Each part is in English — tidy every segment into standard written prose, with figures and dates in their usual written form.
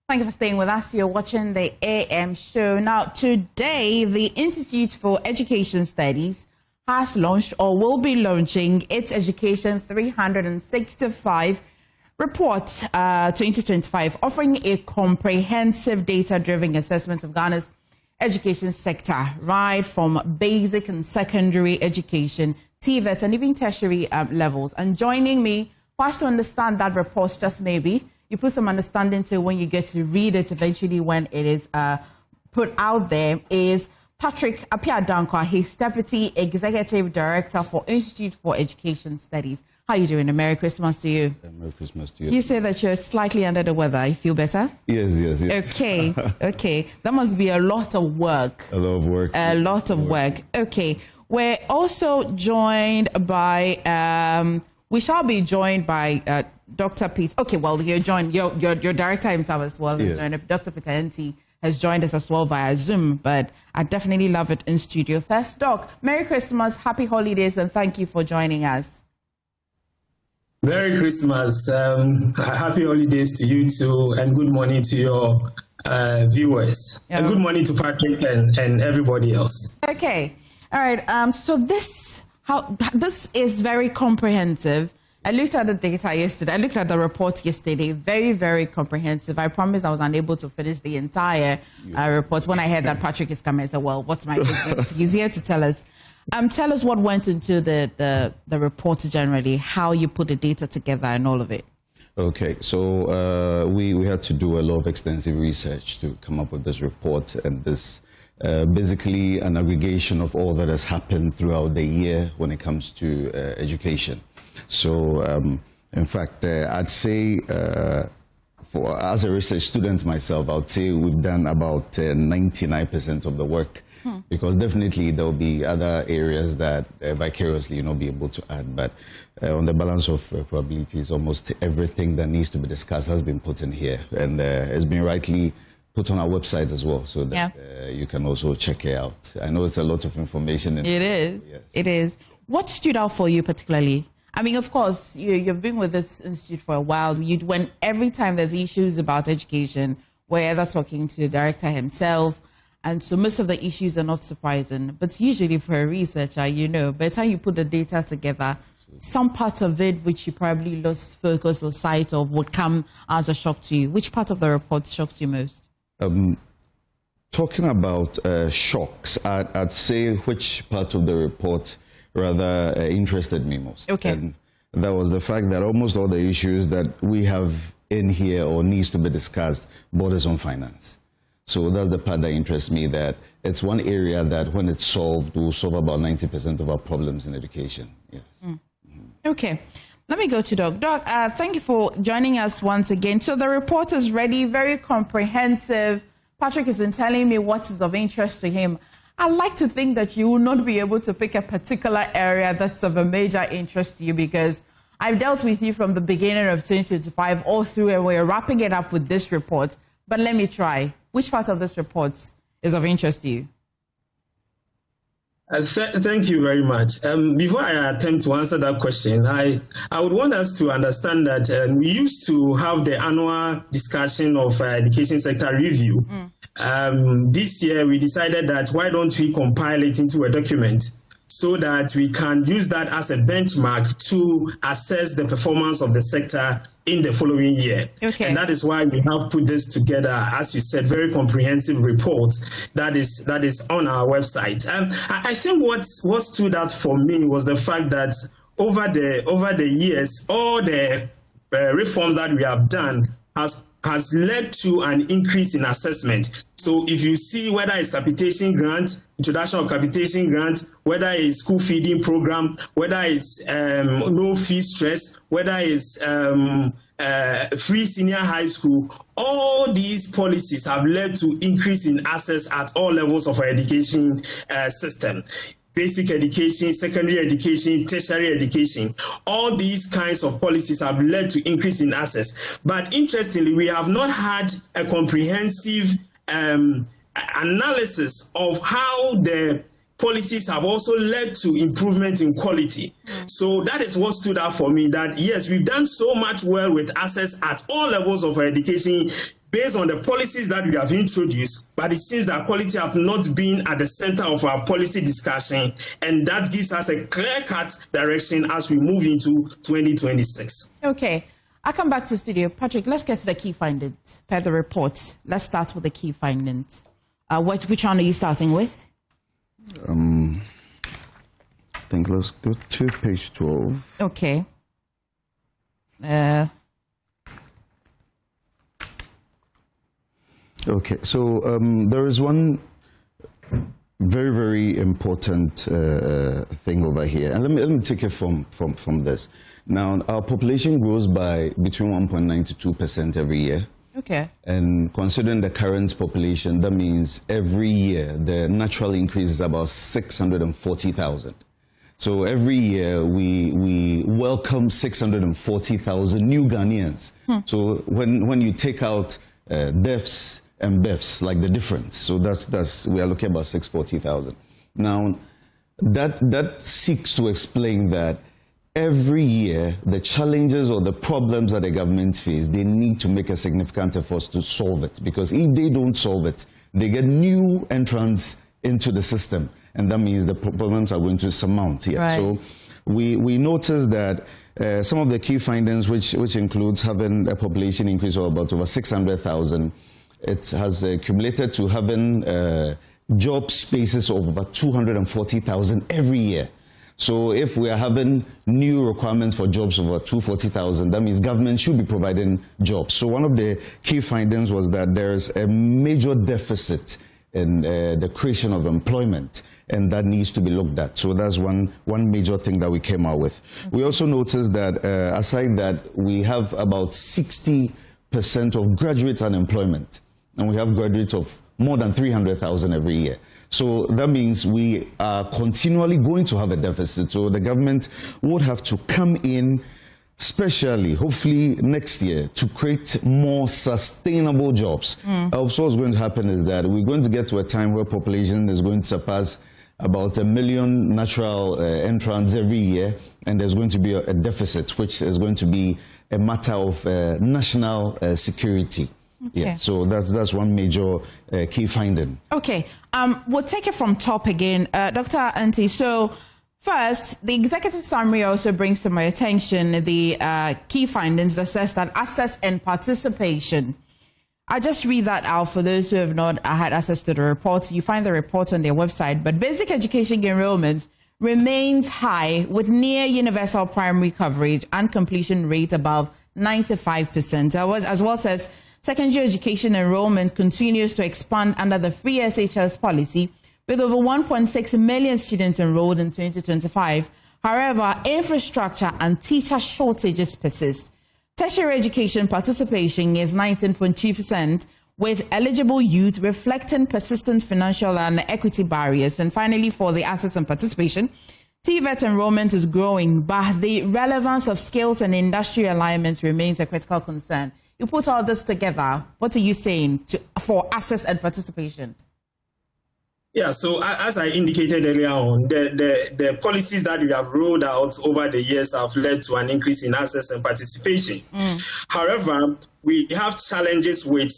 Thank you for staying with us. You're watching the AM show. Now, today, the Institute for Education Studies has launched or will be launching its Education 365 report 2025, offering a comprehensive data-driven assessment of Ghana's education sector, right from basic and secondary education, TVET, and even tertiary levels. And joining me for us to understand that report, just maybe, you put some understanding to when you get to read it eventually when it is put out there, is Patrick Apea-Danquah. He's Deputy Executive Director for Institute for Education Studies. How are you doing? And Merry Christmas to you. Merry Christmas to you. You say that you're slightly under the weather. You feel better? Yes. Okay, okay. That must be a lot of work. A lot of work. A lot of work. Okay. We're also joined by, we shall be joined by Dr. Pete. Okay, well, you're joined, your director himself as well. Yes. Dr. Peter Enti has joined us as well via Zoom, but I definitely love it in studio. First, Doc, Merry Christmas, Happy Holidays, and thank you for joining us. Merry Christmas, happy holidays to you too, and good morning to your viewers. Yeah. And good morning to Patrick and everybody else. Okay, all right. So this is very comprehensive. I looked at the data yesterday. I looked at the report yesterday. Very, very comprehensive. I promise I was unable to finish the entire report. When I heard that Patrick is coming, I said, well, what's my business? He's here to tell us. Tell us what went into the report generally, how you put the data together and all of it. Okay, so we had to do a lot of extensive research to come up with this report, and this basically an aggregation of all that has happened throughout the year when it comes to education. So, in fact, I'd say, as a research student myself, I'd say we've done about 99% of the work, because definitely there will be other areas that vicariously, be able to add. But on the balance of probabilities, almost everything that needs to be discussed has been put in here, and has been rightly put on our website as well, so that you can also check it out. I know it's a lot of information. It is. Yes. It is. What stood out for you particularly? I mean, of course, you've been with this institute for a while. When every time there's issues about education, we're either talking to the director himself, and so most of the issues are not surprising. But usually for a researcher, by the time you put the data together, some part of it which you probably lost focus or sight of would come as a shock to you. Which part of the report shocked you most? Talking about shocks, I'd say which part of the report rather interested me most. Okay. And that was the fact that almost all the issues that we have in here or needs to be discussed borders on finance. So that's the part that interests me, that it's one area that when it's solved, will solve about 90% of our problems in education. Yes. Okay. Let me go to Doc. Doc, thank you for joining us once again. So the report is ready, very comprehensive. Patrick has been telling me what is of interest to him. I like to think that you will not be able to pick a particular area that's of a major interest to you, because I've dealt with you from the beginning of 2025 all through, and we're wrapping it up with this report. But let me try. Which part of this report is of interest to you? Thank you very much. Before I attempt to answer that question, I would want us to understand that we used to have the annual discussion of education sector review. This year, we decided that why don't we compile it into a document so that we can use that as a benchmark to assess the performance of the sector in the following year. Okay. And that is why we have put this together, as you said, very comprehensive report that is on our website. I think what stood out for me was the fact that over the years, all the reforms that we have done has led to an increase in assessment. So if you see whether it's capitation grant, introduction of capitation grant, whether it's school feeding program, whether it's no fee stress, whether it's free senior high school, all these policies have led to increase in access at all levels of our education system. Basic education, secondary education, tertiary education. All these kinds of policies have led to increase in access. But interestingly, we have not had a comprehensive analysis of how the policies have also led to improvement in quality. So that is what stood out for me, that yes, we've done so much well with access at all levels of education based on the policies that we have introduced, but it seems that quality have not been at the center of our policy discussion, and that gives us a clear-cut direction as we move into 2026. Okay. I'll come back to studio. Patrick, let's get to the key findings per the report. Let's start with the key findings. Which one are you starting with? I think let's go to page 12. Okay. Okay, so there is one very, very important thing over here. And let me take it from this. Now, our population grows by between 1.9 to 2% every year. Okay. And considering the current population, that means every year the natural increase is about 640,000. So every year we welcome 640,000 new Ghanaians. So when you take out deaths and births, like the difference, so that's we are looking at about 640,000. Now that seeks to explain that every year, the challenges or the problems that the government face, they need to make a significant effort to solve it. Because if they don't solve it, they get new entrants into the system. And that means the problems are going to surmount here. Right. So we noticed that some of the key findings, which includes having a population increase of about over 600,000, it has accumulated to having job spaces of about 240,000 every year. So if we are having new requirements for jobs of about 240,000, that means government should be providing jobs. So one of the key findings was that there is a major deficit in the creation of employment, and that needs to be looked at. So that's one major thing that we came out with. We also noticed that aside that, we have about 60% of graduate unemployment, and we have graduates of more than 300,000 every year. So that means we are continually going to have a deficit. So the government would have to come in, especially, hopefully next year, to create more sustainable jobs. Also, what's going to happen is that we're going to get to a time where population is going to surpass about 1 million natural entrants every year, and there's going to be a deficit, which is going to be a matter of national security. Okay. Yeah, so that's one major key finding. Okay, we'll take it from top again. Dr. Anti, so first, the executive summary also brings to my attention the key findings that says that access and participation. I'll just read that out for those who have not had access to the report. You find the report on their website, but basic education enrollment remains high with near universal primary coverage and completion rate above 95%. As well as secondary education enrollment continues to expand under the free SHS policy, with over 1.6 million students enrolled in 2025. However, infrastructure and teacher shortages persist. Tertiary education participation is 19.2%, with eligible youth reflecting persistent financial and equity barriers. And finally, for the access and participation, TVET enrollment is growing, but the relevance of skills and industry alignment remains a critical concern. You put all this together, what are you saying for access and participation? Yeah, so as I indicated earlier on, the policies that we have rolled out over the years have led to an increase in access and participation. However, we have challenges with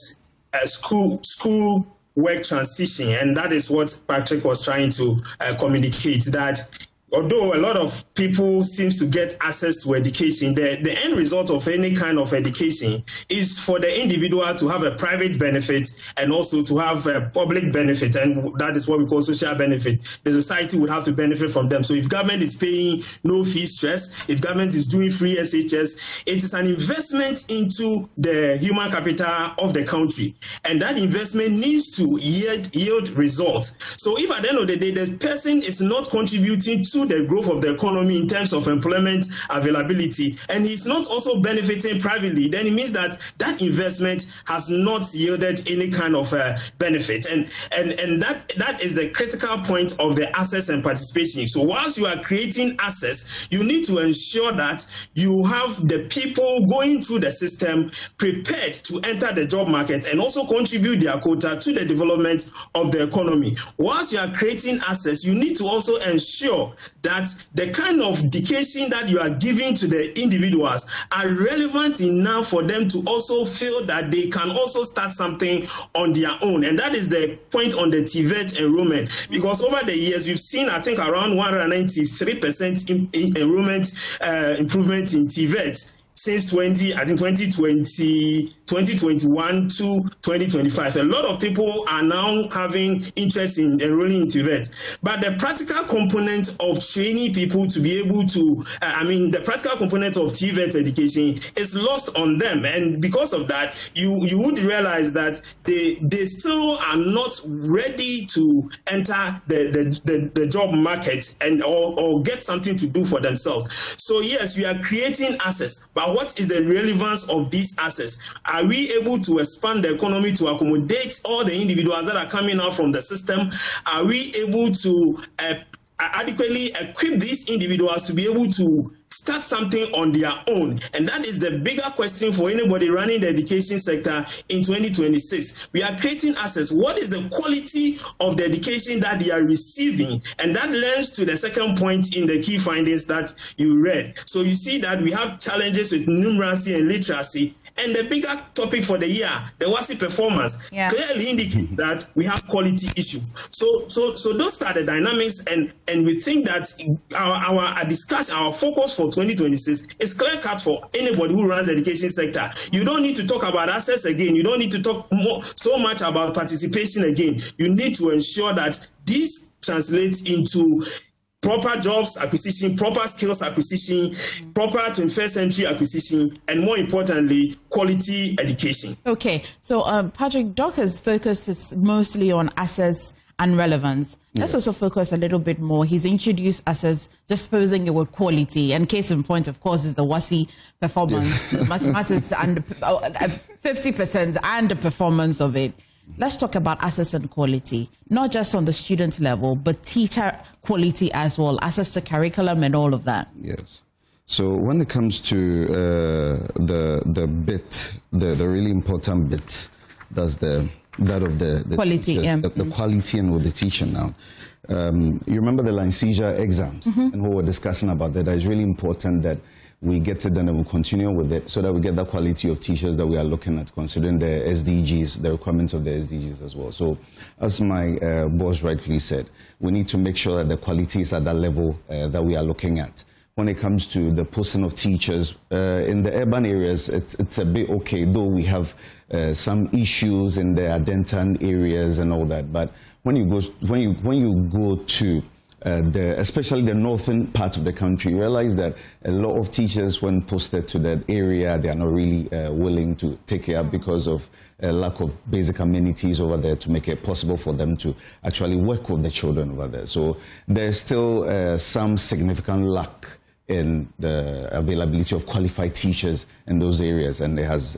school work transition, and that is what Patrick was trying to communicate, that although a lot of people seems to get access to education, the end result of any kind of education is for the individual to have a private benefit and also to have a public benefit, and that is what we call social benefit. The society would have to benefit from them. So if government is paying no fee stress, if government is doing free SHS, it is an investment into the human capital of the country, and that investment needs to yield results. So if at the end of the day the person is not contributing to to the growth of the economy in terms of employment availability, and he's not also benefiting privately, then it means that that investment has not yielded any kind of benefit. And that is the critical point of the access and participation. So whilst you are creating access, you need to ensure that you have the people going through the system prepared to enter the job market and also contribute their quota to the development of the economy. Whilst you are creating access, you need to also ensure that the kind of education that you are giving to the individuals are relevant enough for them to also feel that they can also start something on their own. And that is the point on the TVET enrollment, because over the years we've seen, I think, around 193% enrollment improvement in TVET since 2021 to 2025. A lot of people are now having interest in enrolling in TVET. But the practical component of training people to be able to, the practical component of TVET education is lost on them. And because of that, you would realize that they still are not ready to enter the job market and or get something to do for themselves. So yes, we are creating access, but what is the relevance of these assets? Are we able to expand the economy to accommodate all the individuals that are coming out from the system? Are we able to adequately equip these individuals to be able to start something on their own? And that is the bigger question for anybody running the education sector in 2026. We are creating access. What is the quality of the education that they are receiving? And that leads to the second point in the key findings that you read. So you see that we have challenges with numeracy and literacy. And the bigger topic for the year, the WASI performance, clearly indicates that we have quality issues. So those are the dynamics, and we think that our discussion, our focus for 2026 is clear cut for anybody who runs the education sector. You don't need to talk about access again. You don't need to talk so much about participation again. You need to ensure that this translates into proper jobs acquisition, proper skills acquisition, proper 21st century acquisition, and more importantly, quality education. Okay, so Patrick, Docker's focus is mostly on access and relevance. Let's also focus a little bit more. He's introduced access, just posing it with quality. And case in point, of course, is the WASI performance, mathematics, and 50% and the performance of it. Let's talk about access and quality, not just on the student level, but teacher quality as well, access to curriculum and all of that. Yes. So when it comes to the really important bit, that's that of the quality, teachers, the quality and with the teacher now. You remember the Lycesia exams and what we're discussing about that. It's really important that we get it done and we continue with it so that we get the quality of teachers that we are looking at, considering the SDGs, the requirements of the SDGs as well. So as my boss rightfully said, we need to make sure that the quality is at that level that we are looking at. When it comes to the posting of teachers, in the urban areas, it's a bit okay, though we have some issues in the Adentan areas and all that. But when you go to especially the northern part of the country, you realize that a lot of teachers, when posted to that area, they are not really willing to take it up because of a lack of basic amenities over there to make it possible for them to actually work with the children over there. So there's still some significant lack in the availability of qualified teachers in those areas, and it has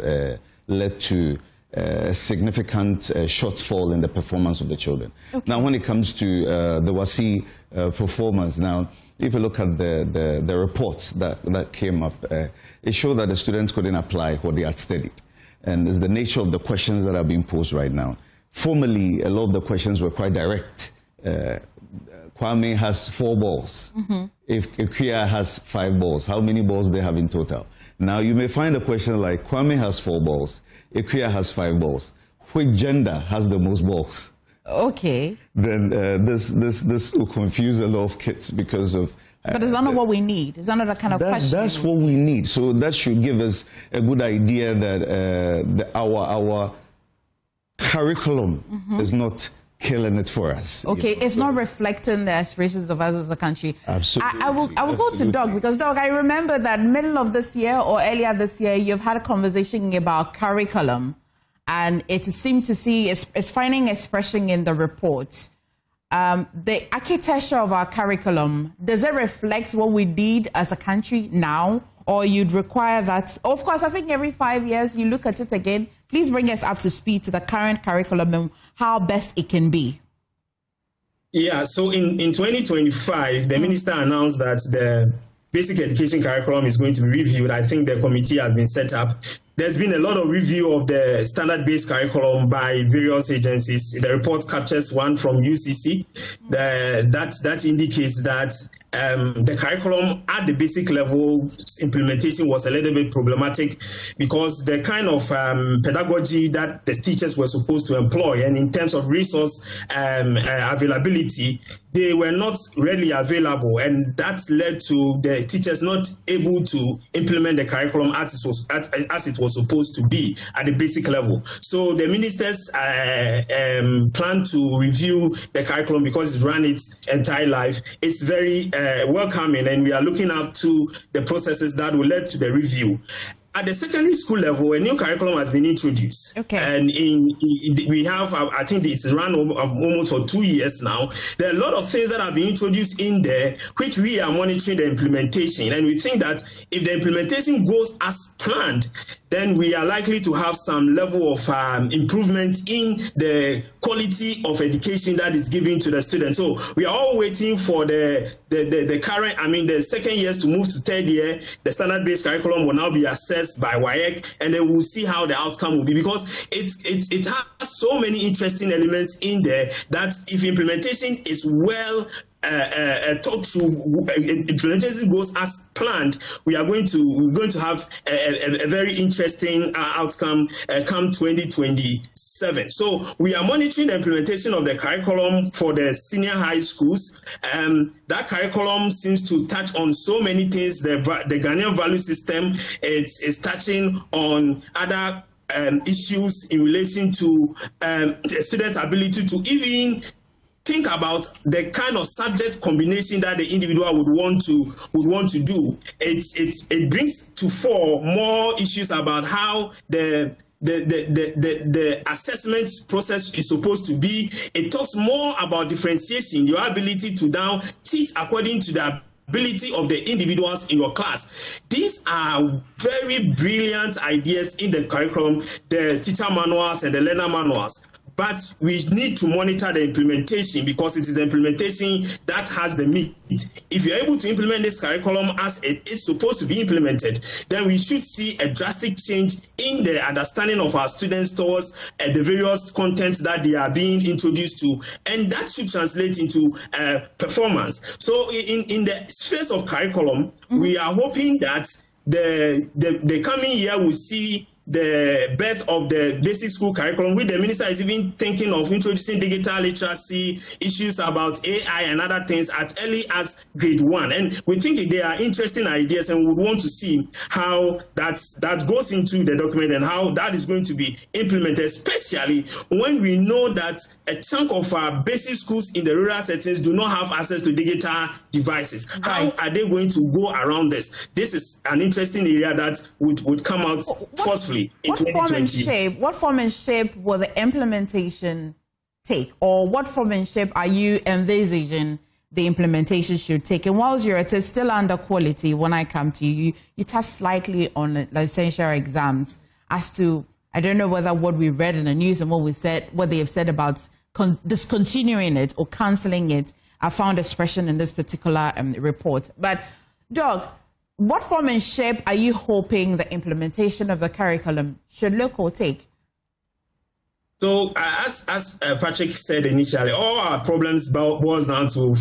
led to a significant shortfall in the performance of the children. Okay. Now, when it comes to the WASI performance, now, if you look at the reports that came up, it showed that the students couldn't apply what they had studied. And it's the nature of the questions that are being posed right now. Formerly, a lot of the questions were quite direct. Kwame has 4 balls. If Kia has 5 balls, how many balls do they have in total? Now, you may find a question like, Kwame has 4 balls, Ikuya has 5 balls. Which gender has the most balls? Okay. Then this will confuse a lot of kids because of... But is that not what we need? Is that not that kind of question? That's what we need. So that should give us a good idea that our curriculum is not killing it for us. Okay, it's not reflecting the aspirations of us as a country. Absolutely. I will go to Doug, because Doug, I remember that middle of this year or earlier this year, you've had a conversation about curriculum, and it seemed to see it's finding expression in the reports. the architecture of our curriculum, does it reflect what we need as a country now? Or you'd require that? Of course, I think every 5 years you look at it again. Please bring us up to speed to the current curriculum and how best it can be. Yeah, so in 2025, the minister announced that the basic education curriculum is going to be reviewed. I think the committee has been set up. There's been a lot of review of the standard-based curriculum by various agencies. The report captures one from UCC that indicates that the curriculum at the basic level implementation was a little bit problematic because the kind of pedagogy that the teachers were supposed to employ, and in terms of resource availability, they were not readily available, and that led to the teachers not able to implement the curriculum as it was supposed to be at the basic level. So the ministers plan to review the curriculum because it's run its entire life. It's very welcoming, and we are looking up to the processes that will lead to the review. At the secondary school level, a new curriculum has been introduced. Okay. And we have, I think it's run almost for 2 years now. There are a lot of things that have been introduced in there, which we are monitoring the implementation. And we think that if the implementation goes as planned, then we are likely to have some level of improvement in the quality of education that is given to the students. So we are all waiting for the second years to move to third year. The standard-based curriculum will now be assessed by WAEC, and then we'll see how the outcome will be, because it has so many interesting elements in there that if implementation is well thought through, implementation goes as planned, we're going to have a very interesting outcome come 2027. So we are monitoring the implementation of the curriculum for the senior high schools. That curriculum seems to touch on so many things. The Ghanaian value system is touching on other issues in relation to the student's ability to even think about the kind of subject combination that the individual would want to do. It brings to fore more issues about how the assessment process is supposed to be. It talks more about differentiation, your ability to now teach according to the ability of the individuals in your class. These are very brilliant ideas in the curriculum, the teacher manuals and the learner manuals. But we need to monitor the implementation, because it is the implementation that has the meat. If you're able to implement this curriculum as it is supposed to be implemented, then we should see a drastic change in the understanding of our students towards the various contents that they are being introduced to, and that should translate into performance. So in the space of curriculum, we are hoping that the coming year will see the birth of the basic school curriculum, which the minister is even thinking of introducing digital literacy, issues about AI and other things as early as grade 1. And we think they are interesting ideas, and we would want to see how that goes into the document and how that is going to be implemented, especially when we know that a chunk of our basic schools in the rural settings do not have access to digital devices. Right. How are they going to go around this? This is an interesting area that would come out forcefully. What form and shape will the implementation take, or what form and shape are you envisaging the implementation should take? And whilst you're at it, still under quality, when I come to you, you touch slightly on licensure exams as to, I don't know whether what we read in the news and what they have said about discontinuing it or cancelling it, I found expression in this particular report. But Doug, what form and shape are you hoping the implementation of the curriculum should look or take? So, as Patrick said initially, all our problems boils down to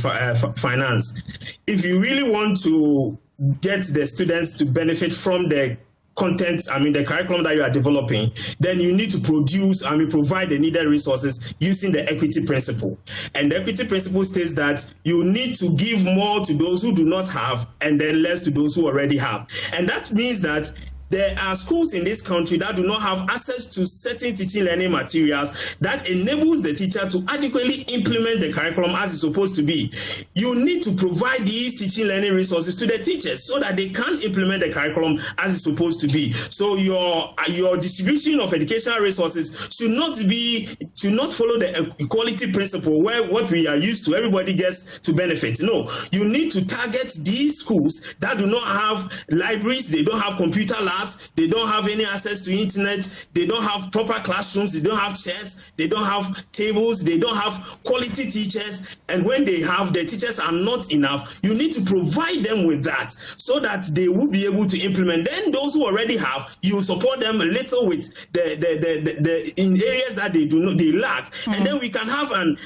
finance. If you really want to get the students to benefit from the content, the curriculum that you are developing, then you need to provide the needed resources using the equity principle. And the equity principle states that you need to give more to those who do not have and then less to those who already have. And that means that there are schools in this country that do not have access to certain teaching learning materials that enables the teacher to adequately implement the curriculum as it's supposed to be. You need to provide these teaching learning resources to the teachers so that they can implement the curriculum as it's supposed to be. So your distribution of educational resources should not follow the equality principle where what we are used to, everybody gets to benefit. No, you need to target these schools that do not have libraries, they don't have computer labs, they don't have any access to internet, they don't have proper classrooms, they don't have chairs, they don't have tables, they don't have quality teachers, and when they have, the teachers are not enough. You need to provide them with that so that they will be able to implement. Then those who already have, you support them a little with the in areas that they lack, and then we can have an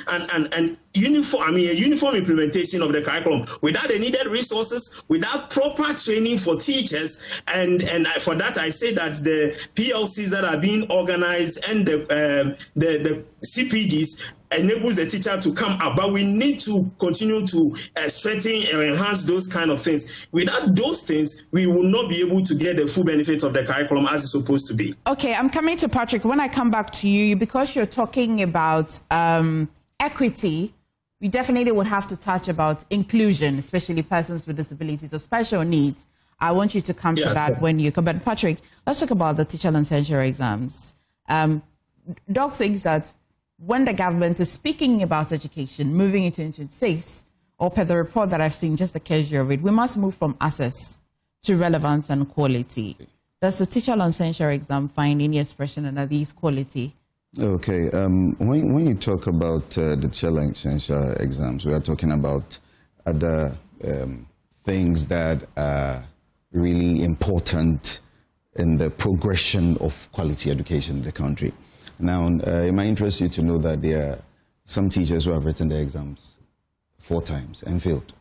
uniform implementation of the curriculum without the needed resources, without proper training for teachers, and for that I say that the PLCs that are being organized and the CPDs enables the teacher to come up, but we need to continue to strengthen and enhance those kind of things. Without those things, we will not be able to get the full benefits of the curriculum as it's supposed to be. Okay, I'm coming to Patrick. When I come back to you, because you're talking about equity, we definitely would have to touch about inclusion, especially persons with disabilities or special needs. I want you to come to that when you come. But Patrick, let's talk about the teacher licensure exams. Doc thinks that when the government is speaking about education, moving into 2026, or per the report that I've seen, just the casual read, we must move from access to relevance and quality. Does the teacher licensure exam find any expression under these quality? Okay, when you talk about the teacher licensure exams, we are talking about other things that are really important in the progression of quality education in the country. Now, it might interest you to know that there are some teachers who have written the exams 4 times and failed.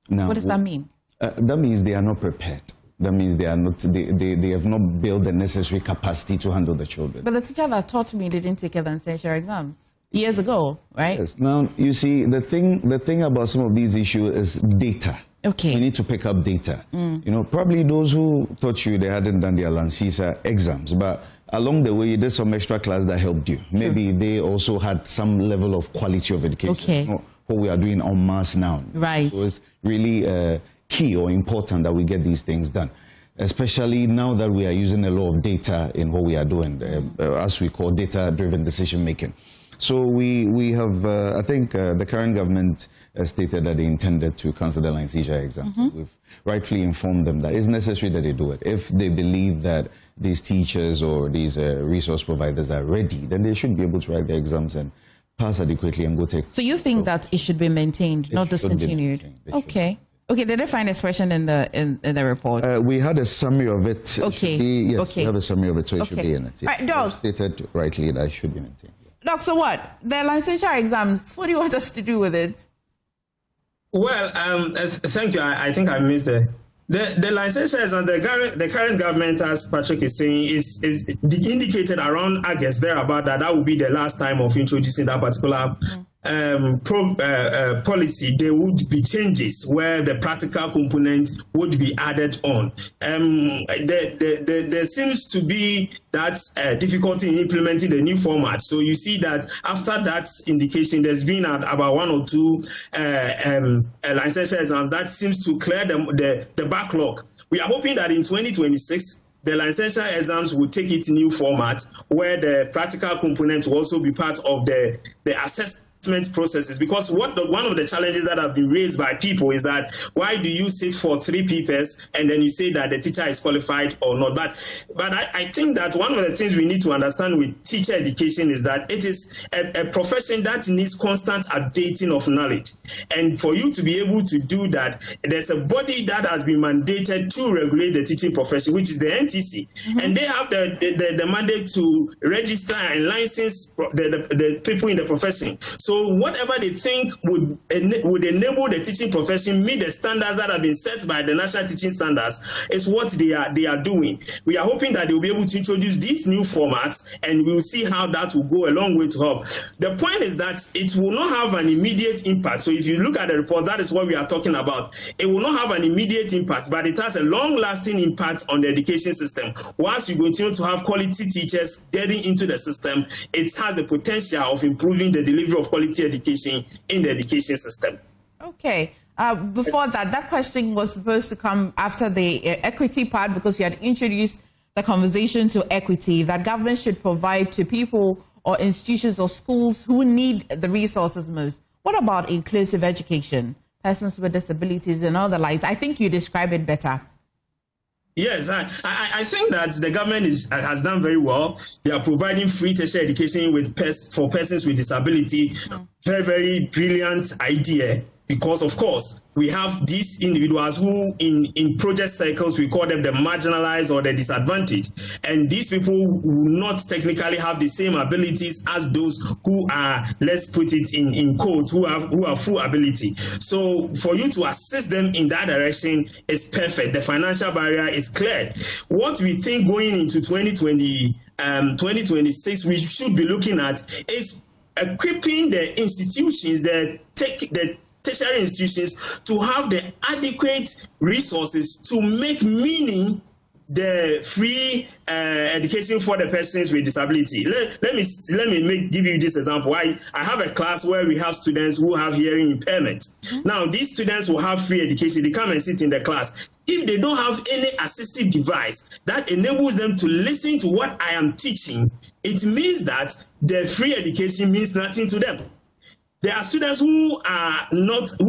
Now, what does that mean? That means they are not prepared. That means they are not. They have not built the necessary capacity to handle the children. But the teacher that taught me didn't take the licensure exams years ago, right? Yes. Now you see the thing about some of these issues is data. Okay. We need to pick up data. You know, probably those who taught you, they hadn't done their licensure exams, but along the way you did some extra class that helped you. Maybe they also had some level of quality of education. Okay. You know, what we are doing en masse now. Right. So it's really key or important that we get these things done, especially now that we are using a lot of data in what we are doing, as we call data-driven decision making. So we have, I think the current government stated that they intended to cancel the licensure exams. We've rightfully informed them that it's necessary that they do it. If they believe that these teachers or these resource providers are ready, then they should be able to write the exams and pass adequately and go take. So you think that it should be maintained, not discontinued? Okay. Okay, did they find expression in the report? We had a summary of it. Okay. Yes, we have a summary of it, so it should be in it. Yeah. Right, Doc. Stated rightly that it should be maintained. Doc, so what? The licensure exams, what do you want us to do with it? Well, thank you. I think I missed the licensure exam. The current government, as Patrick is saying, is indicated around August, thereabout, that will be the last time of introducing that particular policy. There would be changes where the practical component would be added on. There seems to be that difficulty in implementing the new format. So you see that after that indication, there's been about 1 or 2 licensure exams that seems to clear the backlog. We are hoping that in 2026, the licensure exams will take its new format where the practical component will also be part of the assessment processes, because one of the challenges that have been raised by people is that why do you sit for 3 papers and then you say that the teacher is qualified or not? But I think that one of the things we need to understand with teacher education is that it is a profession that needs constant updating of knowledge, and for you to be able to do that, there's a body that has been mandated to regulate the teaching profession, which is the NTC, and they have the mandate to register and license the people in the profession. So So whatever they think would enable the teaching profession meet the standards that have been set by the national teaching standards is what they are doing. We are hoping that they will be able to introduce these new formats, and we'll see how that will go a long way to help. The point is that it will not have an immediate impact. So if you look at the report, that is what we are talking about. It will not have an immediate impact, but it has a long-lasting impact on the education system. Once you continue to have quality teachers getting into the system, it has the potential of improving the delivery of quality education in the education system. Okay. Before that question was supposed to come after the equity part, because you had introduced the conversation to equity, that government should provide to people or institutions or schools who need the resources most. What about inclusive education, persons with disabilities and other like? I think you describe it better. Yes, I think that the government has done very well. They are providing free tertiary education for persons with disability. Very, very brilliant idea. Because, of course, we have these individuals who, in project cycles, we call them the marginalized or the disadvantaged. And these people will not technically have the same abilities as those who are, let's put it in quotes, who have full ability. So for you to assist them in that direction is perfect. The financial barrier is cleared. What we think going into 2026, we should be looking at is equipping the institutions, the tertiary institutions, to have the adequate resources to make meaning the free education for the persons with disability. Let me give you this example. I have a class where we have students who have hearing impairment. Now, these students will have free education. They come and sit in the class. If they don't have any assistive device that enables them to listen to what I am teaching, it means that the free education means nothing to them. There are students who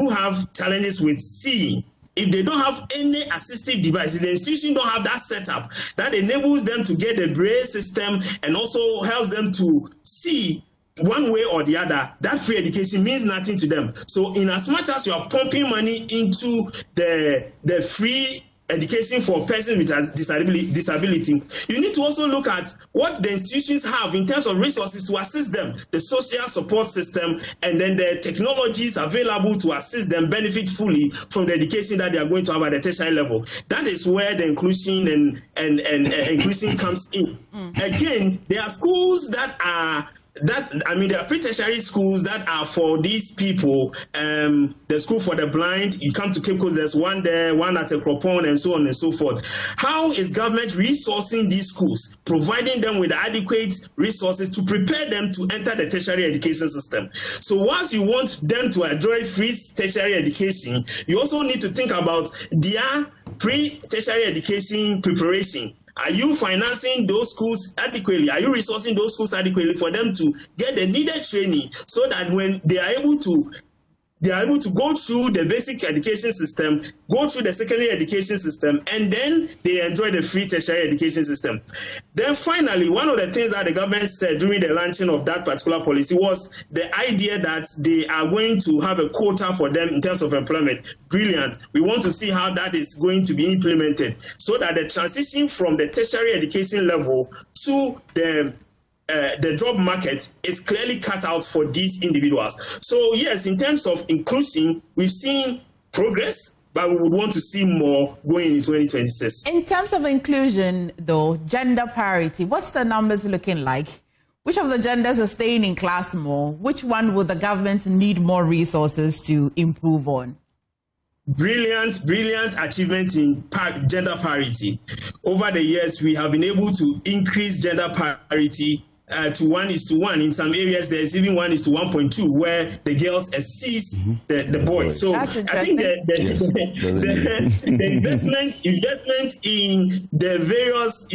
have challenges with seeing. If they don't have any assistive device, if the institution don't have that setup that enables them to get the braille system and also helps them to see one way or the other, that free education means nothing to them. So in as much as you are pumping money into the free education for persons with disability, you need to also look at what the institutions have in terms of resources to assist them, the social support system, and then the technologies available to assist them benefit fully from the education that they are going to have at the tertiary level. That is where the inclusion and inclusion comes in. Again, there are schools there are pre-tertiary schools that are for these people. The school for the blind, you come to Cape Coast, there's one there, one at Ekropon, and so on and so forth. How is government resourcing these schools, providing them with adequate resources to prepare them to enter the tertiary education system? So once you want them to enjoy free tertiary education, you also need to think about their pre-tertiary education preparation. Are you financing those schools adequately? Are you resourcing those schools adequately for them to get the needed training so that when they are able to go through the basic education system, go through the secondary education system, and then they enjoy the free tertiary education system? Then finally, one of the things that the government said during the launching of that particular policy was the idea that they are going to have a quota for them in terms of employment. Brilliant. We want to see how that is going to be implemented so that the transition from the tertiary education level to the job market is clearly cut out for these individuals. So yes, in terms of inclusion, we've seen progress, but we would want to see more going in 2026. In terms of inclusion, though, gender parity, what's the numbers looking like? Which of the genders are staying in class more? Which one would the government need more resources to improve on? Brilliant achievement in gender parity. Over the years, we have been able to increase gender parity to 1:1. In some areas, there's even 1:1.2, where the girls exceeds the boys. So I think the investment in the various,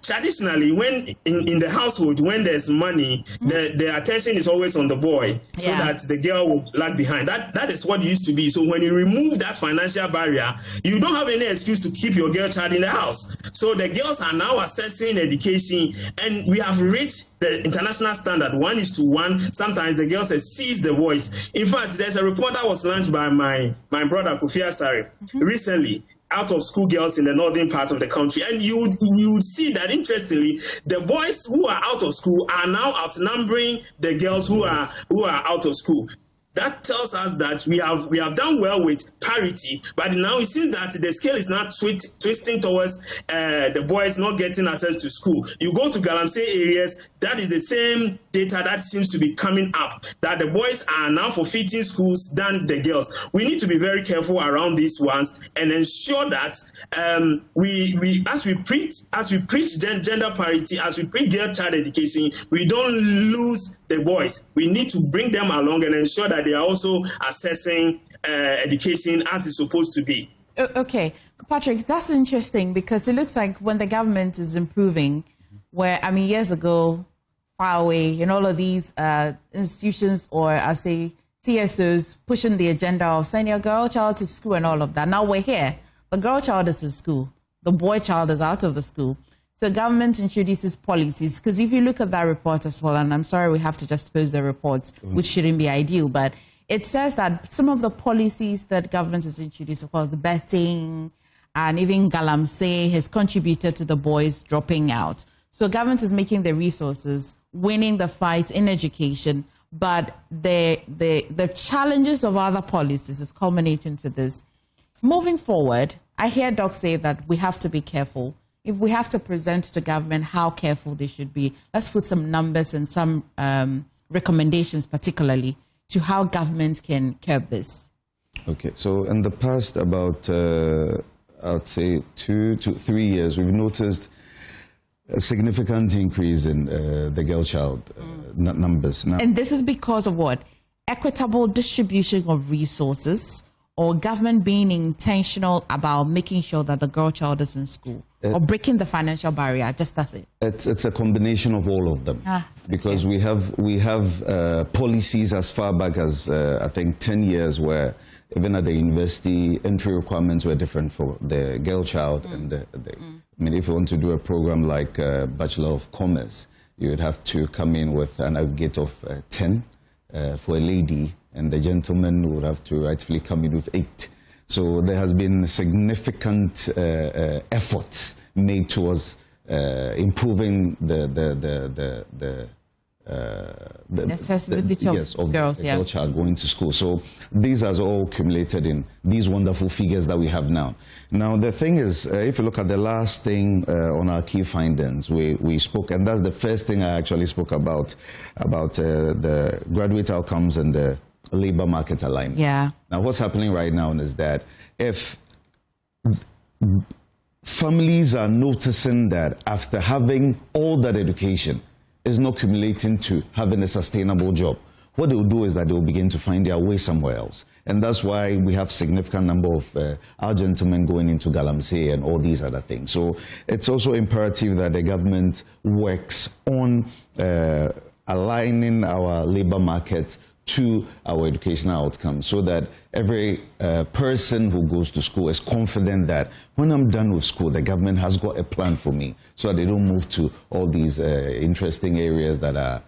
traditionally, when in the household, when there's money, the attention is always on the boy, so that the girl will lag behind. That is what it used to be. So when you remove that financial barrier, you don't have any excuse to keep your girl child in the house. So the girls are now accessing education, and we have reached the international standard 1:1. Sometimes the girls exceeds the boys. In fact, there's a report that was launched by my brother Kofi Asare recently. out of school girls in the northern part of the country. And you would see that, interestingly, the boys who are out of school are now outnumbering the girls who are out of school. That tells us that we have done well with parity, but now it seems that the scale is not twisting towards the boys not getting access to school. You go to Galamsey areas, that is the same data that seems to be coming up, that the boys are now forfeiting schools than the girls. We need to be very careful around these ones and ensure that as we preach gender parity, as we preach girl child education, we don't lose the boys. We need to bring them along and ensure that they are also assessing education as it's supposed to be. Okay, Patrick, that's interesting because it looks like when the government is improving, where, I mean, years ago, far away, in all of these institutions, or I say CSOs pushing the agenda of sending your girl child to school and all of that. Now we're here. The girl child is in school. The boy child is out of the school. So government introduces policies, because if you look at that report as well, and I'm sorry we have to just post the report, which shouldn't be ideal, but it says that some of the policies that government has introduced, of course, the betting and even Galamsey has contributed to the boys dropping out. So government is making the resources, winning the fight in education, but the challenges of other policies is culminating to this. Moving forward, I hear Doc say that we have to be careful. If we have to present to government how careful they should be, let's put some numbers and some recommendations, particularly to how government can curb this. Okay, so in the past about, I'd say 2 to 3 years, we've noticed a significant increase in the girl child numbers. Now, and this is because of what? Equitable distribution of resources, or government being intentional about making sure that the girl child is in school, or breaking the financial barrier. Just that's it. It's a combination of all of them, because we have policies as far back as I think 10 years, where even at the university entry requirements were different for the girl child and the I mean, if you want to do a program like Bachelor of Commerce, you would have to come in with an aggregate of 10 for a lady, and the gentleman would have to rightfully come in with 8. So there has been significant efforts made towards improving the accessibility of girls, the girl child going to school. So these are all accumulated in these wonderful figures that we have now. Now the thing is, if you look at the last thing on our key findings, we spoke, and that's the first thing I actually spoke about the graduate outcomes and the labor market alignment. Yeah. Now what's happening right now is that if families are noticing that after having all that education is not accumulating to having a sustainable job, what they will do is that they will begin to find their way somewhere else. And that's why we have significant number of our gentlemen going into Galamsey and all these other things. So it's also imperative that the government works on aligning our labor market to our educational outcomes, so that every person who goes to school is confident that when I'm done with school, the government has got a plan for me, so that they don't move to all these interesting areas that are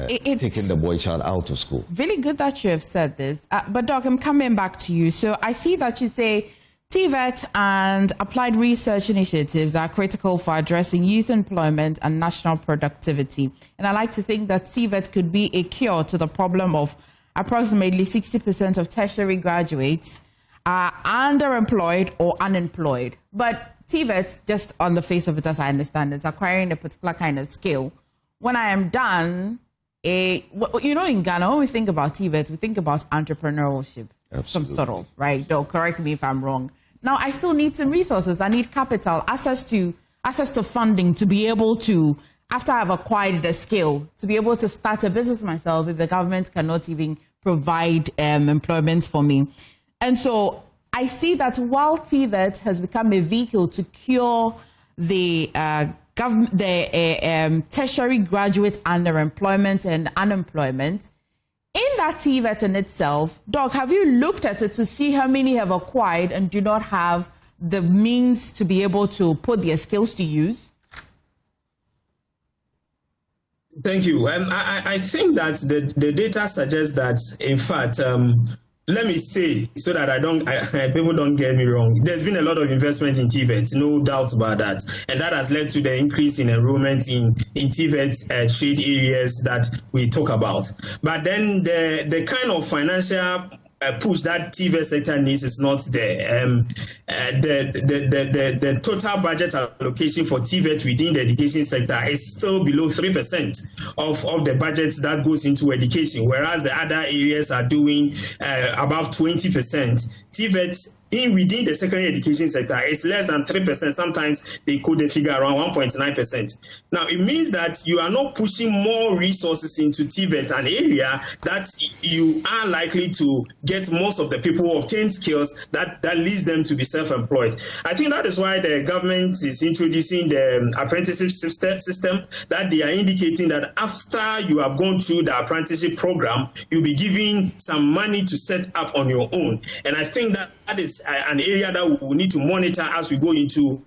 taking the boy child out of school. Really good that you have said this. But Doc, I'm coming back to you. So I see that you say TVET and applied research initiatives are critical for addressing youth employment and national productivity. And I like to think that TVET could be a cure to the problem of approximately 60% of tertiary graduates are underemployed or unemployed. But TVET, just on the face of it, as I understand, it's acquiring a particular kind of skill. When I am done, you know, in Ghana, when we think about TVET, we think about entrepreneurship. Absolutely. Some sort of, right? Don't correct me if I'm wrong. Now, I still need some resources. I need capital, access to funding to be able to, after I've acquired the skill, to be able to start a business myself if the government cannot even provide employment for me. And so I see that while TVET has become a vehicle to cure the tertiary graduate underemployment and unemployment, in that TVET in itself, Doc, have you looked at it to see how many have acquired and do not have the means to be able to put their skills to use? Thank you. I think that the data suggests that, in fact, let me say so that people don't get me wrong. There's been a lot of investment in TVET, no doubt about that, and that has led to the increase in enrollment in TVET trade areas that we talk about. But then the kind of financial push that TVET sector needs is not there. The total budget allocation for TVET within the education sector is still below 3% of the budget that goes into education, whereas the other areas are doing above 20%. TVET within the secondary education sector is less than 3%. Sometimes they quote the figure around 1.9%. Now, it means that you are not pushing more resources into TVET, an area that you are likely to get most of the people who obtain skills that leads them to be self-employed. I think that is why the government is introducing the apprenticeship system, that they are indicating that after you have gone through the apprenticeship program, you'll be given some money to set up on your own. And I think that is an area that we will need to monitor as we go into,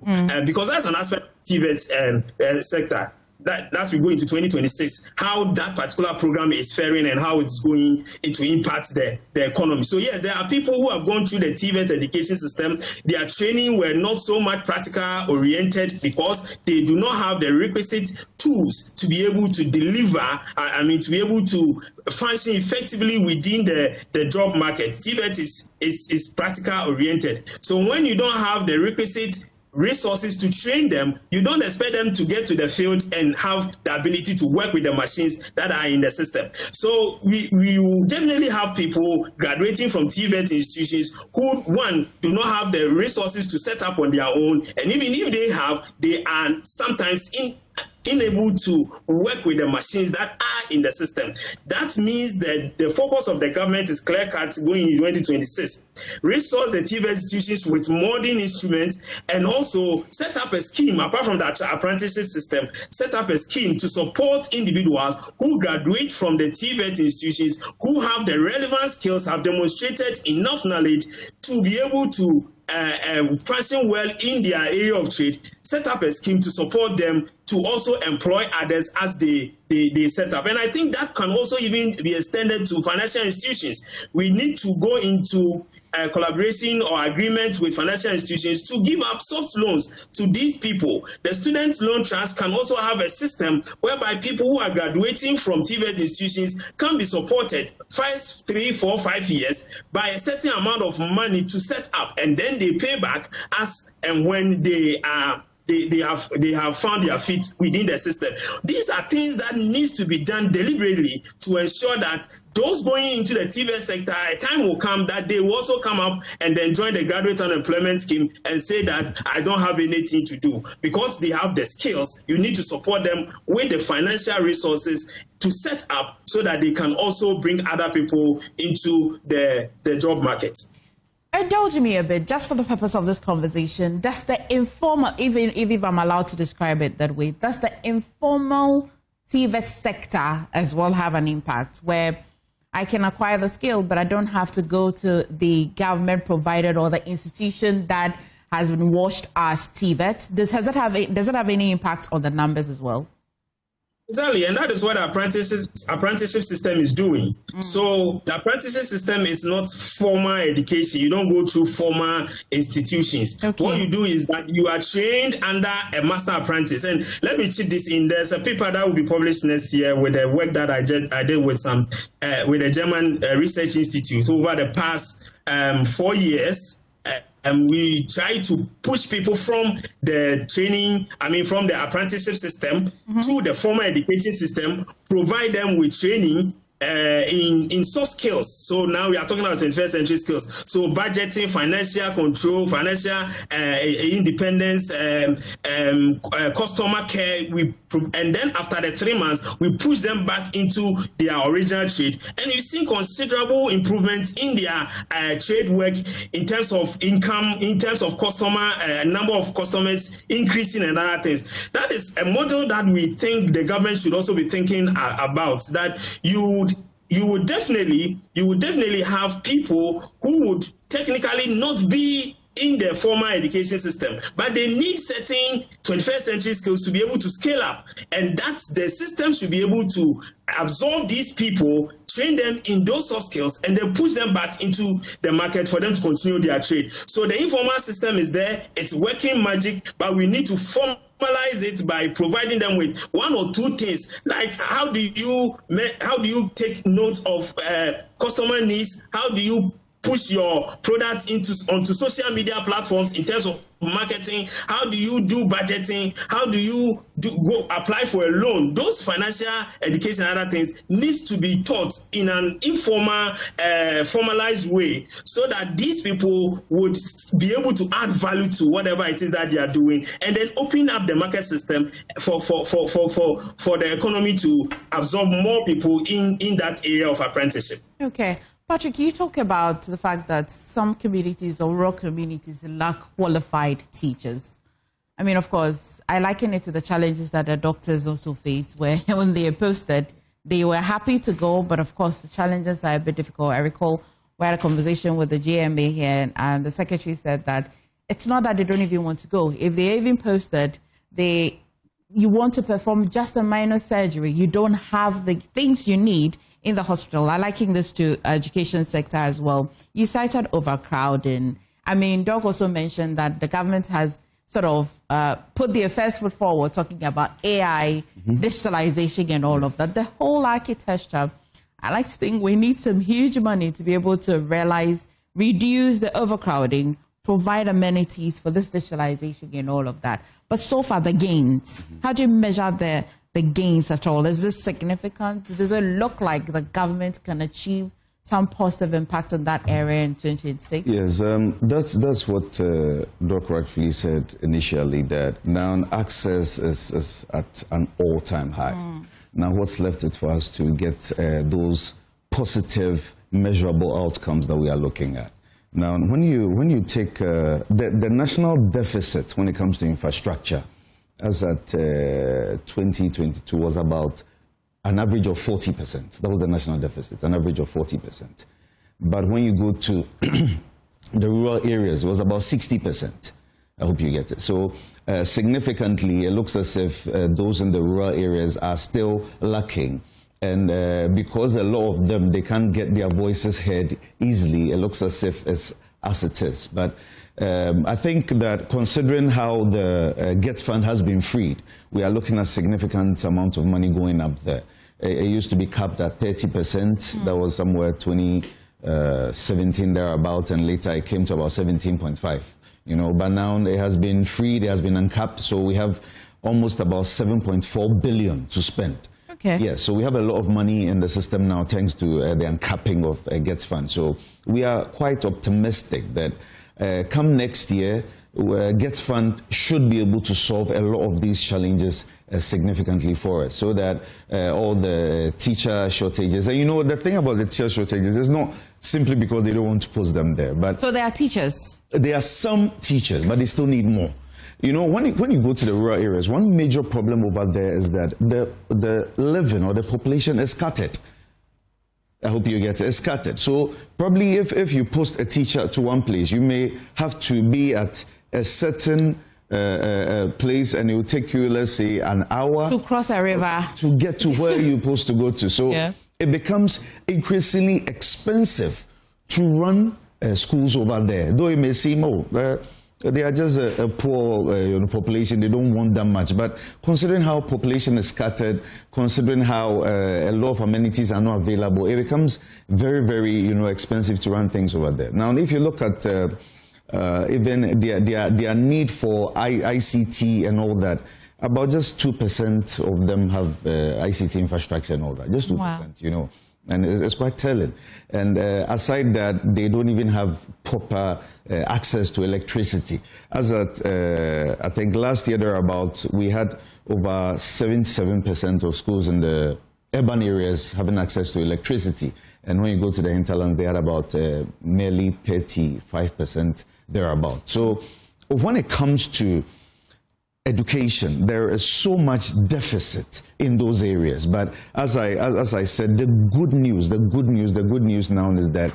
because that's an aspect of TVET sector. That's we go into 2026, how that particular program is faring and how it's going to impact the economy. So yes, there are people who have gone through the TVET education system. Their training were not so much practical oriented because they do not have the requisite tools to be able to deliver, to be able to function effectively within the job market. TVET is practical oriented. So when you don't have the requisite resources to train them, you don't expect them to get to the field and have the ability to work with the machines that are in the system. So we will definitely have people graduating from TVET institutions who, one, do not have the resources to set up on their own, and even if they have, they are sometimes unable to work with the machines that are in the system. That means that the focus of the government is clear-cut going in 2026. Resource the TVET institutions with modern instruments and also set up a scheme, apart from that apprenticeship system, set up a scheme to support individuals who graduate from the TVET institutions who have the relevant skills, have demonstrated enough knowledge to be able to function well in their area of trade, set up a scheme to support them to also employ others as they set up. And I think that can also even be extended to financial institutions. We need to go into collaboration or agreement with financial institutions to give up soft loans to these people. The Student Loan Trust can also have a system whereby people who are graduating from TVET institutions can be supported 3, 4, 5 years by a certain amount of money to set up, and then they pay back as and when they have found their feet within the system. These are things that needs to be done deliberately to ensure that those going into the TVET sector, a time will come that they will also come up and then join the graduate unemployment scheme and say that I don't have anything to do. Because they have the skills, you need to support them with the financial resources to set up so that they can also bring other people into the job market. Indulge me a bit, just for the purpose of this conversation. Does the informal, even if I'm allowed to describe it that way, does the informal TVET sector as well have an impact where I can acquire the skill, but I don't have to go to the government provided or the institution that has been washed as TVET? Does it have any impact on the numbers as well? Exactly, and that is what the apprenticeship system is doing. So the apprenticeship system is not formal education. You don't go through formal institutions. Okay. What you do is that you are trained under a master apprentice. And let me chip this in. There's a paper that will be published next year with the work that I did with with a German research institute over the past 4 years. And we try to push people from the training, from the apprenticeship system to the formal education system, provide them with training in soft skills. So now we are talking about 21st century skills. So budgeting, financial control, financial independence, customer care. And then after the 3 months, we push them back into their original trade. And we've seen considerable improvement in their trade work in terms of income, in terms of customer, number of customers increasing and other things. That is a model that we think the government should also be thinking about, that you would definitely have people who would technically not be in the formal education system, but they need certain 21st century skills to be able to scale up, and that's the system should be able to absorb these people, train them in those soft skills, and then push them back into the market for them to continue their trade. So the informal system is there, it's working magic, but we need to formalize it by providing them with one or two things, like how do you take note of customer needs, how do you push your products onto social media platforms in terms of marketing, how do you do budgeting, how do you go apply for a loan. Those financial education and other things needs to be taught in an informal, formalized way, so that these people would be able to add value to whatever it is that they are doing, and then open up the market system for the economy to absorb more people in that area of apprenticeship. Okay. Patrick, you talk about the fact that some communities or rural communities lack qualified teachers. I mean, of course, I liken it to the challenges that the doctors also face, where when they are posted, they were happy to go, but of course, the challenges are a bit difficult. I recall we had a conversation with the GMA here, and the secretary said that it's not that they don't even want to go. If they're even posted, you want to perform just a minor surgery, you don't have the things you need in the hospital. I liken this to education sector as well. You cited overcrowding. I mean, Doc also mentioned that the government has sort of put their first foot forward, talking about AI, digitalization and all of that. The whole architecture, I like to think we need some huge money to be able to reduce the overcrowding, provide amenities for this digitalization and all of that. But so far, the gains, how do you measure the gains at all? Is this significant? Does it look like the government can achieve some positive impact in that area in 2026? Yes, that's what Doc rightfully said initially, that now access is at an all-time high. Now what's left is for us to get those positive, measurable outcomes that we are looking at. Now, when you take the national deficit when it comes to infrastructure, as at 2022 was about an average of 40%. That was the national deficit, an average of 40%. But when you go to the rural areas, it was about 60%. I hope you get it. So significantly, it looks as if those in the rural areas are still lacking. And because a lot of them, they can't get their voices heard easily, it looks as if it's as it is. But I think that considering how the GET fund has been freed, we are looking at significant amount of money going up there. It used to be capped at 30%. That was somewhere 2017 thereabout, and later it came to about 17.5. You know, but now it has been freed, it has been uncapped, so we have almost about 7.4 billion to spend. Okay. Yeah, so we have a lot of money in the system now thanks to the uncapping of GET fund. So we are quite optimistic that come next year, GET fund should be able to solve a lot of these challenges significantly for us, so that all the teacher shortages, and you know, the thing about the teacher shortages is not simply because they don't want to post them there, but so there are teachers. There are some teachers, but they still need more. You know, when you go to the rural areas, one major problem over there is that the living or the population is scattered. I hope you get it. It's scattered. So probably if you post a teacher to one place, you may have to be at a certain place, and it will take you, let's say, an hour to cross a river to get to where you're supposed to go to. So it becomes increasingly expensive to run schools over there. Though it may seem, they are just a poor population, they don't want that much. But considering how population is scattered, considering how a lot of amenities are not available, it becomes very, very expensive to run things over there. Now, if you look at even their need for ICT and all that, about just 2% of them have ICT infrastructure and all that, just 2%, wow. And it's quite telling. And aside that, they don't even have proper access to electricity. As at, I think last year thereabouts, we had over 77% of schools in the urban areas having access to electricity. And when you go to the hinterland, they had about merely 35% thereabout. So when it comes to education, there is so much deficit in those areas. But as I said, the good news now is that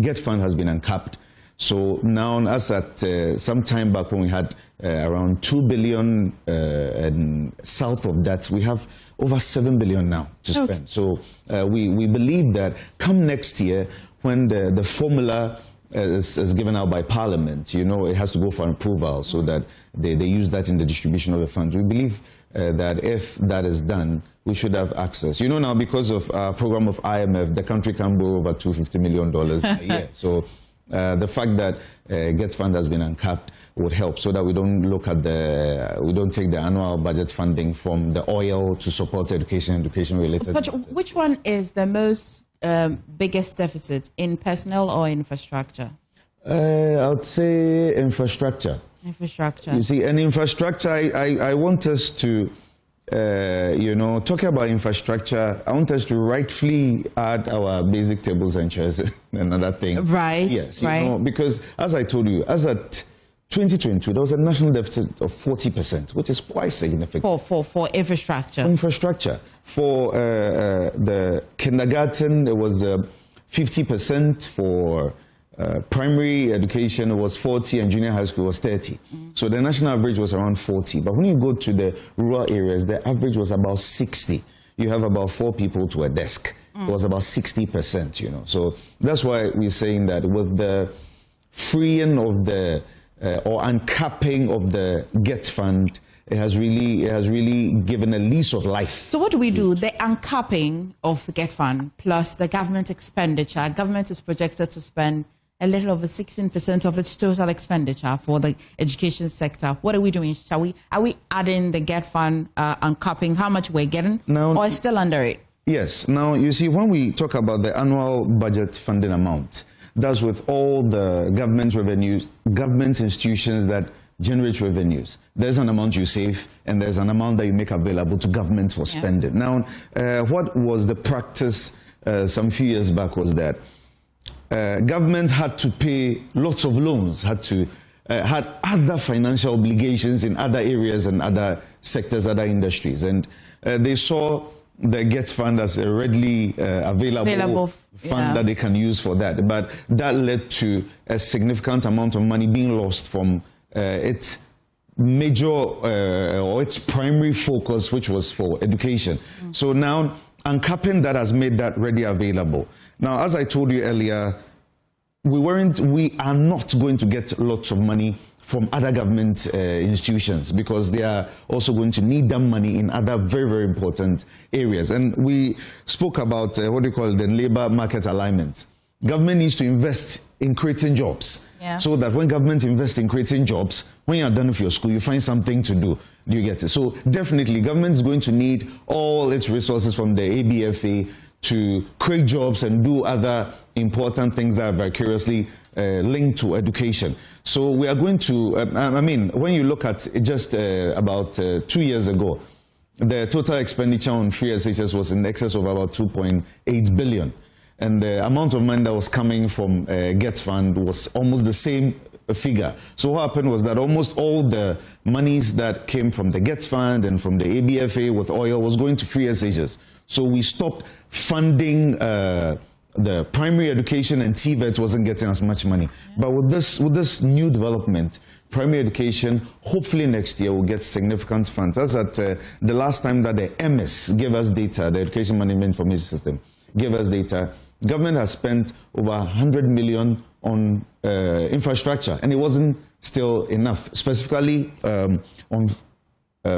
GET fund has been uncapped. So now, as at some time back when we had around 2 billion, and south of that, we have over 7 billion now to spend. Okay. So we believe that come next year, when the formula is given out by Parliament, you know, it has to go for approval so that they use that in the distribution of the funds. We believe that if that is done, we should have access. You know, now because of our program of IMF, the country can borrow over $250 million a year. So the fact that GET fund has been uncapped would help, so that we don't take the annual budget funding from the oil to support education related. But which one is the most biggest deficit, in personnel or infrastructure? I would say infrastructure. Infrastructure. You see, and infrastructure, I want us to, you know, talking about infrastructure, I want us to rightfully add our basic tables and chairs and other things. Right. Yes. Right. You know, because as I told you, as at 2022, there was a national deficit of 40%, which is quite significant. For infrastructure. Infrastructure. For the kindergarten, it was 50%. For primary education, it was 40, and junior high school was 30. So the national average was around 40. But when you go to the rural areas, the average was about 60. You have about 4 people to a desk. It was about 60%, you know. So that's why we're saying that with the freeing of the or uncapping of the GET fund, it has really given a lease of life. So what do we do? The uncapping of the GET fund plus the government expenditure. Government is projected to spend a little over 16% of its total expenditure for the education sector. What are we doing? Are we adding the GET fund uncapping how much we're getting, now, or still under it? Yes. Now, you see, when we talk about the annual budget funding amount, that's with all the government revenues, government institutions that generate revenues. There's an amount you save, and there's an amount that you make available to government for spending. Now, what was the practice some few years back was that government had to pay lots of loans, had other financial obligations in other areas and other sectors, other industries, and they saw the GET fund as a readily available fund that they can use for that. But that led to a significant amount of money being lost from its major or its primary focus, which was for education. So now uncapping that has made that readily available. Now, as I told you earlier, we are not going to get lots of money from other government institutions, because they are also going to need that money in other very, very important areas. And we spoke about what we call the labor market alignment. Government needs to invest in creating jobs, so that when government invests in creating jobs, when you're done with your school, you find something to do. Do you get it? So definitely, government is going to need all its resources from the ABFA to create jobs and do other important things that are vicariously linked to education. So we are going to, I mean, when you look at just about 2 years ago, the total expenditure on free SHS was in excess of about 2.8 billion. And the amount of money that was coming from GET fund was almost the same figure. So what happened was that almost all the monies that came from the GET fund and from the ABFA with oil was going to free SHS. So we stopped funding the primary education, and TVET wasn't getting as much money. But with this new development, primary education, hopefully next year will get significant funds. As at the last time that the MS gave us data, the Education Management Information System gave us data, government has spent over 100 million on infrastructure, and it wasn't still enough, specifically on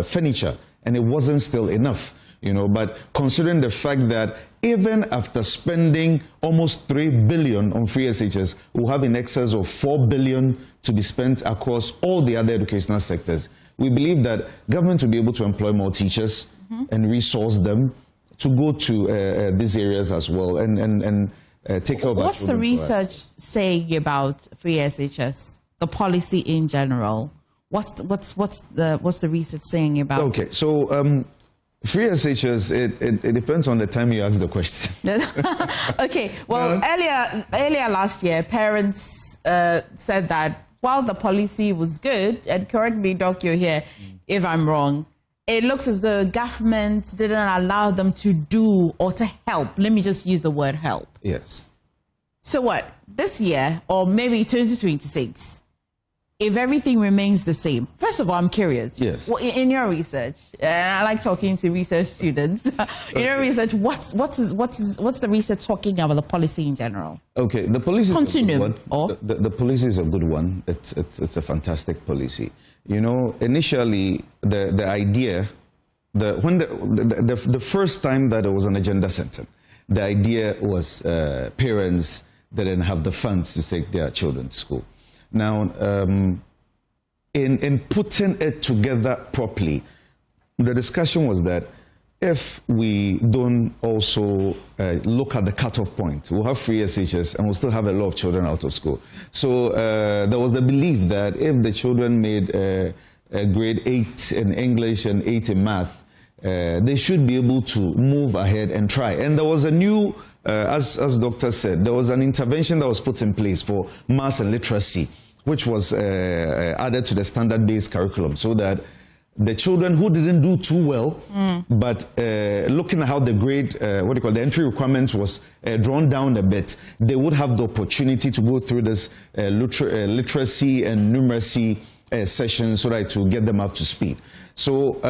furniture, and it wasn't still enough. You know, but considering the fact that even after spending almost 3 billion on free SHS, we'll have in excess of 4 billion to be spent across all the other educational sectors. We believe that government will be able to employ more teachers and resource them to go to these areas as well and take care of. What's the research saying about free SHS, the policy in general? What's the research saying about? Okay, so. Free SHS, it depends on the time you ask the question. Okay, well, earlier last year, parents said that while the policy was good, and correct me, Doc, you're here, if I'm wrong, it looks as though government didn't allow them to do or to help. Let me just use the word help. Yes. So what? This year, or maybe 2026, if everything remains the same, first of all, I'm curious. Yes. Well, in your research, I like talking to research students. In your research, what's the research talking about the policy in general? Okay, the policy. Continuum. The policy is a good one. It's a fantastic policy. You know, initially the idea, when the first time that it was an agenda center, the idea was parents didn't have the funds to take their children to school. Now, in putting it together properly, the discussion was that if we don't also look at the cutoff point, we'll have free SHS and we'll still have a lot of children out of school. So there was the belief that if the children made a grade 8 in English and 8 in math, they should be able to move ahead and try. And there was a new, as Doctor said, there was an intervention that was put in place for maths and literacy, which was added to the standard-based curriculum, so that the children who didn't do too well, but looking at how the grade, the entry requirements was drawn down a bit, they would have the opportunity to go through this literacy and numeracy session so that to get them up to speed. So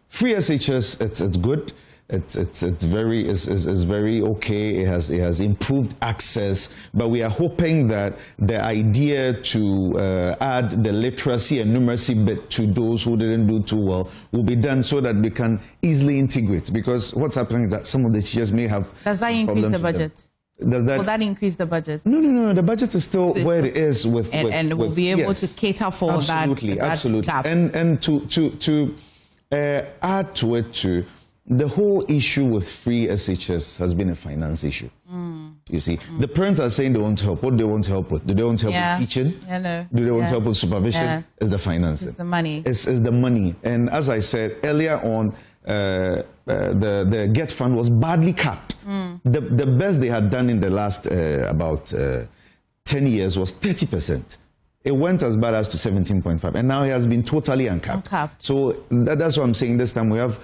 free SHS, it's good. It's very okay. It has improved access, but we are hoping that the idea to add the literacy and numeracy bit to those who didn't do too well will be done so that we can easily integrate. Because what's happening is that some of the teachers may have. Does that increase the budget? Will that increase the budget? No. The budget is still where it is and we'll be able to cater for absolutely. that gap. And to add to it too. The whole issue with free SHS has been a finance issue. You see, the parents are saying they want to help. What do they want to help with? Do they want to help with teaching? No. Do they want to help with supervision? It's the financing. It's the money. It's the money. And as I said earlier on, the GET fund was badly capped. The best they had done in the last about 10 years was 30%. It went as bad as to 17.5, and now it has been totally uncapped. So that's what I'm saying. This time we have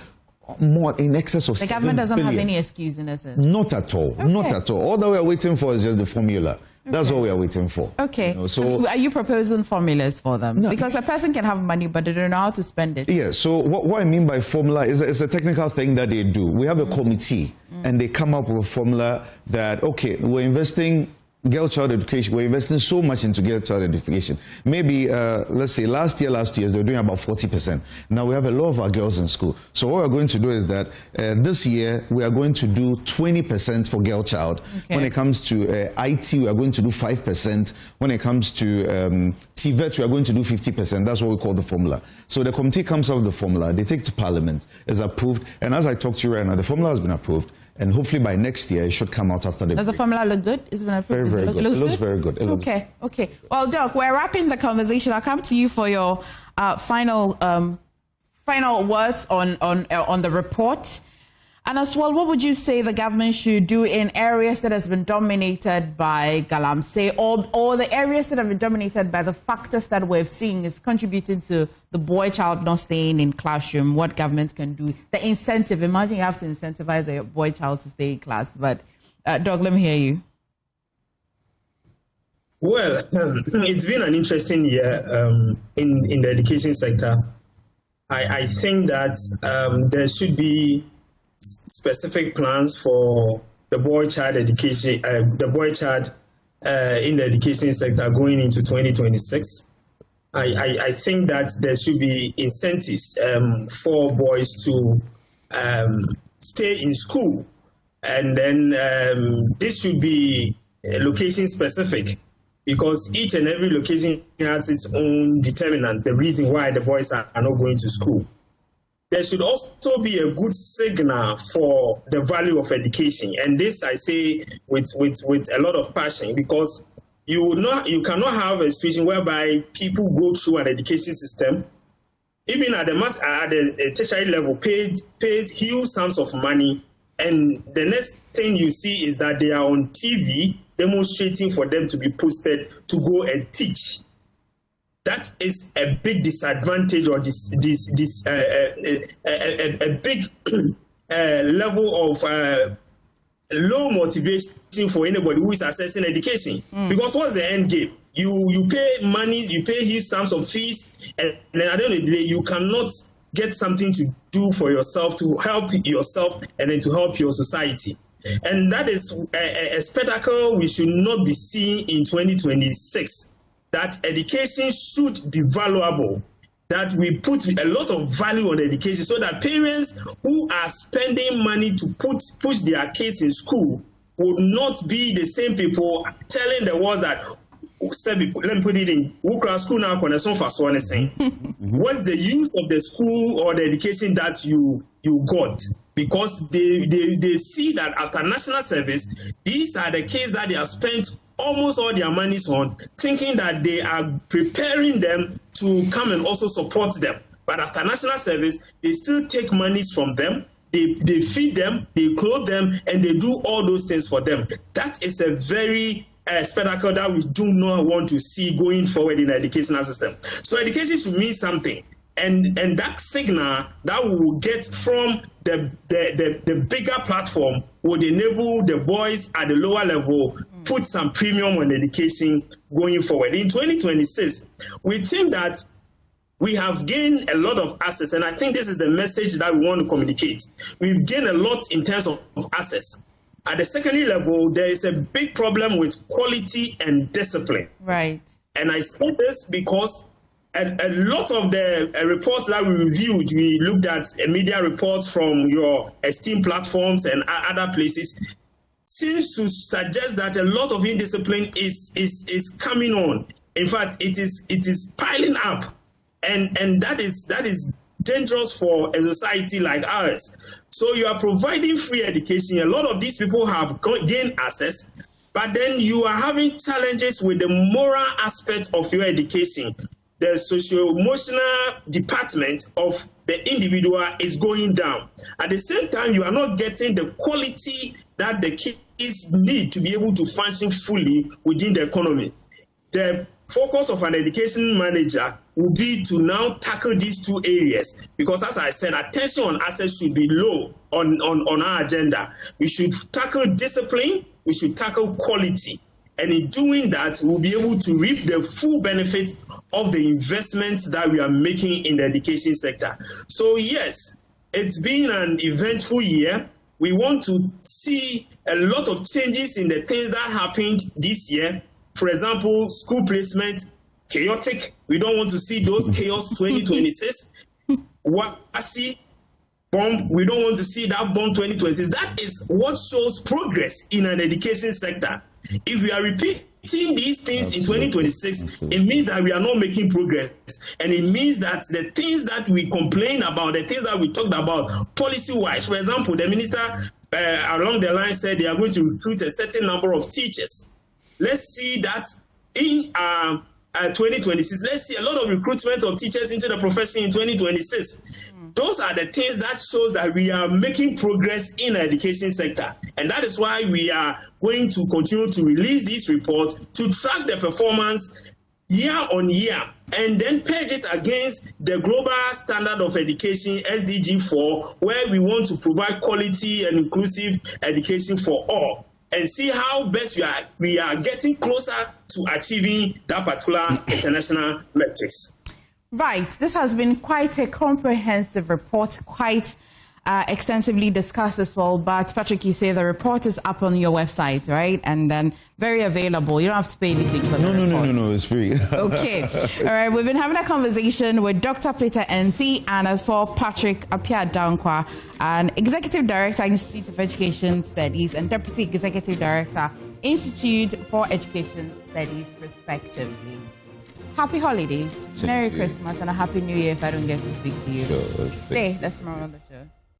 more in excess of 7 billion. The government doesn't have any excuse in it. Not at all. Okay. Not at all. All that we are waiting for is just the formula. That's all we are waiting for. Okay. You know, so are you proposing formulas for them? No. Because a person can have money, but they don't know how to spend it. Yeah. So what I mean by formula is it's a technical thing that they do. We have a committee, and they come up with a formula that, okay, we're investing girl child education. We're investing so much into girl child education. Maybe, let's say last year, they were doing about 40%. Now we have a lot of our girls in school. So what we're going to do is that this year we are going to do 20% for girl child. Okay. When it comes to IT, we are going to do 5%. When it comes to TVET, we are going to do 50%. That's what we call the formula. So the committee comes up with the formula. They take it to Parliament. It's approved. And as I talk to you right now, the formula has been approved. And hopefully by next year, it should come out after the Does the formula look good? It's been approved. Very good. It looks very good. Okay. Well, Doc, we're wrapping the conversation. I'll come to you for your final words on the report. And as well, what would you say the government should do in areas that has been dominated by galamsey, or the areas that have been dominated by the factors that we're seeing is contributing to the boy child not staying in classroom? What government can do? The incentive. Imagine you have to incentivize a boy child to stay in class. But Doug, let me hear you. Well, it's been an interesting year in the education sector. I think that there should be specific plans for the boy child education, in the education sector going into 2026. I think that there should be incentives for boys to stay in school, and then this should be location specific, because each and every location has its own determinant, the reason why the boys are not going to school. There should also be a good signal for the value of education. And this I say with a lot of passion, because you cannot have a situation whereby people go through an education system, even at the tertiary level, pays huge sums of money, and the next thing you see is that they are on TV demonstrating for them to be posted to go and teach. That is a big disadvantage, or a big level of low motivation for anybody who is accessing education. Because what's the end game? You pay money, you pay huge sums of fees, and then at the end of the day, you cannot get something to do for yourself, to help yourself, and then to help your society. And that is a spectacle we should not be seeing in 2026, that education should be valuable, that we put a lot of value on education so that parents who are spending money to push their kids in school would not be the same people telling the world that, let me put it in, school now, saying, what's the use of the school or the education that you got? Because they see that after national service, these are the kids that they have spent almost all their monies on, thinking that they are preparing them to come and also support them. But after national service, they still take monies from them, they feed them, they clothe them, and they do all those things for them. That is a very spectacle that we do not want to see going forward in the educational system. So education should mean something. And that signal that we will get from the bigger platform would enable the boys at the lower level put some premium on education going forward. In 2026, we think that we have gained a lot of access, and I think this is the message that we want to communicate. We've gained a lot in terms of access. At the secondary level, there is a big problem with quality and discipline. Right. And I say this because a lot of the reports that we reviewed, we looked at media reports from your esteemed platforms and other places, seems to suggest that a lot of indiscipline is coming on. In fact, it is piling up, and that is dangerous for a society like ours. So you are providing free education. A lot of these people have gained access, but then you are having challenges with the moral aspect of your education. The socio-emotional department of the individual is going down. At the same time, you are not getting the quality that the kids need to be able to function fully within the economy. The focus of an education manager will be to now tackle these two areas, because as I said, attention on access should be low on our agenda. We should tackle discipline, we should tackle quality. And in doing that, we'll be able to reap the full benefit of the investments that we are making in the education sector. So yes, it's been an eventful year. We want to see a lot of changes in the things that happened this year. For example, school placement, chaotic. We don't want to see those chaos 2026. Wasi bomb, we don't want to see that bomb 2026. That is what shows progress in an education sector. If we are repeating these things in 2026, it means that we are not making progress. And it means that the things that we complain about, the things that we talked about policy-wise, for example, the minister along the line said they are going to recruit a certain number of teachers. Let's see that in 2026, let's see a lot of recruitment of teachers into the profession in 2026. Those are the things that shows that we are making progress in the education sector. And that is why we are going to continue to release this report to track the performance year on year and then peg it against the global standard of education, SDG 4, where we want to provide quality and inclusive education for all, and see how best we are getting closer to achieving that particular international metrics. Right. This has been quite a comprehensive report, quite extensively discussed as well. But Patrick, you say the report is up on your website, right? And then very available. You don't have to pay anything for the report. No, it's free. Okay. All right. We've been having a conversation with Dr. Peter NC and as well Patrick Apea-Danquah, an Executive Director, Institute of Education Studies, and Deputy Executive Director, Institute for Education Studies, respectively. Happy holidays, Merry Christmas, and a Happy New Year if I don't get to speak to you. Sure, Stay, that's more on the show.